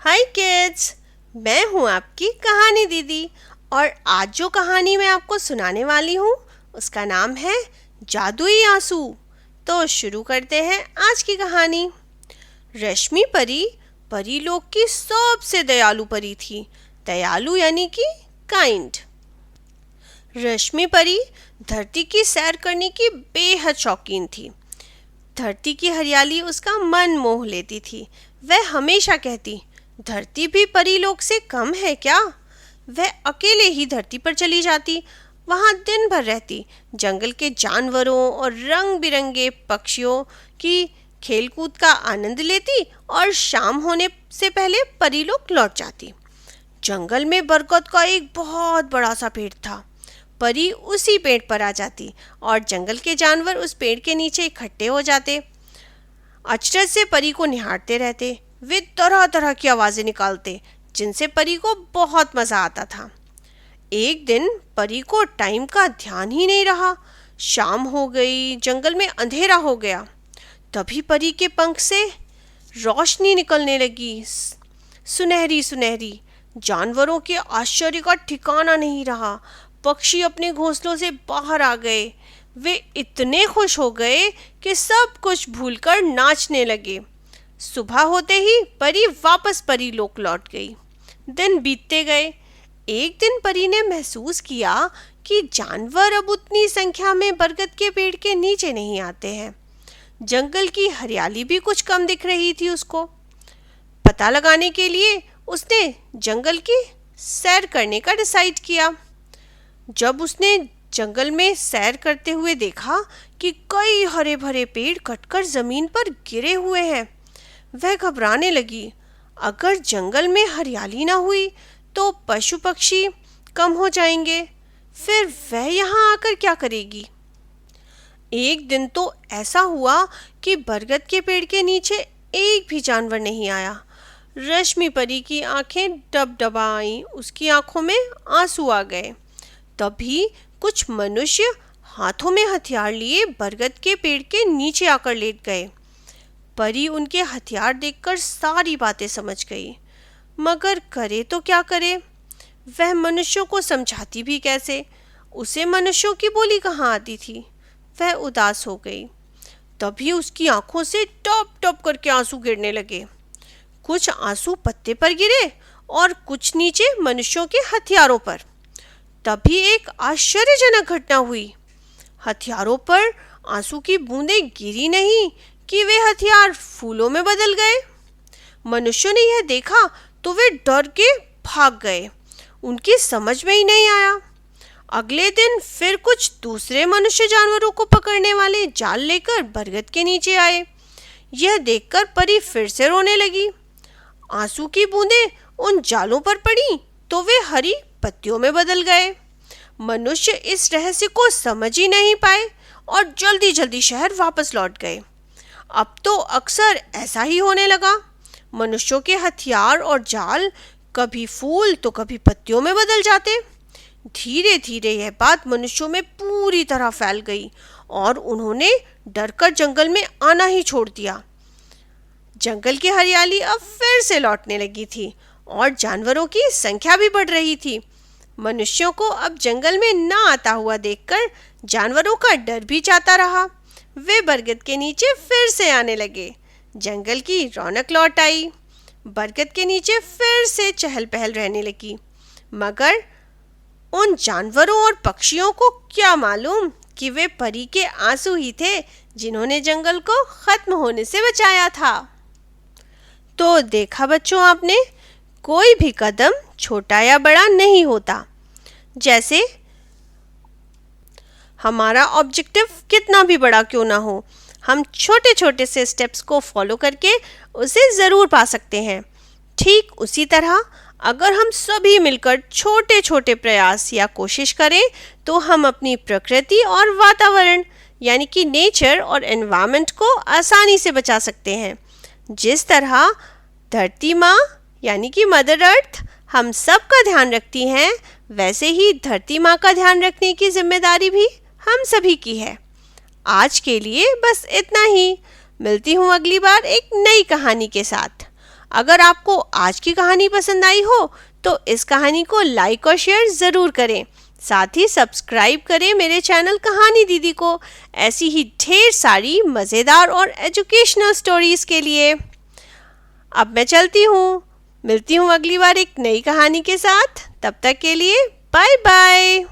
हाय kids, मैं हूँ आपकी कहानी दीदी। और आज जो कहानी मैं आपको सुनाने वाली हूँ उसका नाम है जादुई आंसू। तो शुरू करते हैं आज की कहानी। रश्मि परी परीलोक की सबसे दयालु परी थी। दयालु यानी कि काइंड। रश्मि परी धरती की सैर करने की बेहद शौकीन थी। धरती की हरियाली उसका मन मोह लेती थी। वह हमेशा कहती, धरती भी परीलोक से कम है क्या? वह अकेले ही धरती पर चली जाती, वहां दिन भर रहती, जंगल के जानवरों और रंग बिरंगे पक्षियों की खेलकूद का आनंद लेती और शाम होने से पहले परीलोक लौट जाती। जंगल में बरगद का एक बहुत बड़ा सा पेड़ था। परी उसी पेड़ पर आ जाती और जंगल के जानवर उस पेड़ के नीचे इकट्ठे हो जाते। अचरज से परी को निहारते रहते। वे तरह तरह की आवाजें निकालते जिनसे परी को बहुत मजा आता था। एक दिन परी को टाइम का ध्यान ही नहीं रहा। शाम हो गई, जंगल में अंधेरा हो गया। तभी परी के पंख से रोशनी निकलने लगी, सुनहरी सुनहरी। जानवरों के आश्चर्य का ठिकाना नहीं रहा। पक्षी अपने घोंसलों से बाहर आ गए। वे इतने खुश हो गए कि सब कुछ भूलकर नाचने लगे। सुबह होते ही परी वापस परीलोक लौट गई। दिन बीतते गए। एक दिन परी ने महसूस किया कि जानवर अब उतनी संख्या में बरगद के पेड़ के नीचे नहीं आते हैं। जंगल की हरियाली भी कुछ कम दिख रही थी उसको। पता लगाने के लिए उसने जंगल की सैर करने का डिसाइड किया। जब उसने जंगल में सैर करते हुए देखा कि कई हरे भरे पेड़ कटकर जमीन पर गिरे हुए हैं, वह घबराने लगी। अगर जंगल में हरियाली ना हुई तो पशु पक्षी कम हो जाएंगे, फिर वह यहाँ आकर क्या करेगी? एक दिन तो ऐसा हुआ कि बरगद के पेड़ के नीचे एक भी जानवर नहीं आया। रश्मि परी की आंखें डबडबाईं, उसकी आंखों में आंसू आ गए। तभी कुछ मनुष्य हाथों में हथियार लिए बरगद के पेड़ के नीचे आकर लेट गए। परी उनके हथियार देखकर सारी बातें समझ गई, मगर करे तो क्या करे? वह मनुष्यों को समझाती भी कैसे? उसे मनुष्यों की बोली कहाँ आती थी? वह उदास हो गई। तभी उसकी आंखों से टप टप करके आंसू गिरने लगे। कुछ आंसू पत्ते पर गिरे और कुछ नीचे मनुष्यों के हथियारों पर। तभी एक आश्चर्यजनक घटना हुई। हथियारों पर आंसू की बूंदें गिरी नहीं कि वे हथियार फूलों में बदल गए। मनुष्यों ने यह देखा तो वे डर के भाग गए। उनकी समझ में ही नहीं आया। अगले दिन फिर कुछ दूसरे मनुष्य जानवरों को पकड़ने वाले जाल लेकर बरगद के नीचे आए। यह देखकर परी फिर से रोने लगी। आंसू की बूंदें उन जालों पर पड़ी तो वे हरी पत्तियों में बदल गए। मनुष्य इस रहस्य को समझ ही नहीं पाए और जल्दी जल्दी शहर वापस लौट गए। अब तो अक्सर ऐसा ही होने लगा। मनुष्यों के हथियार और जाल कभी फूल तो कभी पत्तियों में बदल जाते। धीरे धीरे यह बात मनुष्यों में पूरी तरह फैल गई और उन्होंने डरकर जंगल में आना ही छोड़ दिया। जंगल की हरियाली अब फिर से लौटने लगी थी और जानवरों की संख्या भी बढ़ रही थी। मनुष्यों को अब जंगल में ना आता हुआ देखकर जानवरों का डर भी जाता रहा। वे बरगद के नीचे फिर से आने लगे। जंगल की रौनक लौट आई। बरगद के नीचे फिर से चहल पहल रहने लगी। मगर उन जानवरों और पक्षियों को क्या मालूम कि वे परी के आंसू ही थे जिन्होंने जंगल को खत्म होने से बचाया था। तो देखा बच्चों आपने, कोई भी कदम छोटा या बड़ा नहीं होता। जैसे हमारा ऑब्जेक्टिव कितना भी बड़ा क्यों ना हो, हम छोटे छोटे से स्टेप्स को फॉलो करके उसे ज़रूर पा सकते हैं। ठीक उसी तरह अगर हम सभी मिलकर छोटे छोटे प्रयास या कोशिश करें तो हम अपनी प्रकृति और वातावरण यानी कि नेचर और एनवायरनमेंट को आसानी से बचा सकते हैं। जिस तरह धरती माँ यानी कि मदर अर्थ हम सब का ध्यान रखती हैं, वैसे ही धरती माँ का ध्यान रखने की जिम्मेदारी भी हम सभी की है। आज के लिए बस इतना ही। मिलती हूँ अगली बार एक नई कहानी के साथ। अगर आपको आज की कहानी पसंद आई हो तो इस कहानी को लाइक और शेयर ज़रूर करें। साथ ही सब्सक्राइब करें मेरे चैनल कहानी दीदी को ऐसी ही ढेर सारी मज़ेदार और एजुकेशनल स्टोरीज़ के लिए। अब मैं चलती हूँ, मिलती हूँ अगली बार एक नई कहानी के साथ। तब तक के लिए बाय बाय।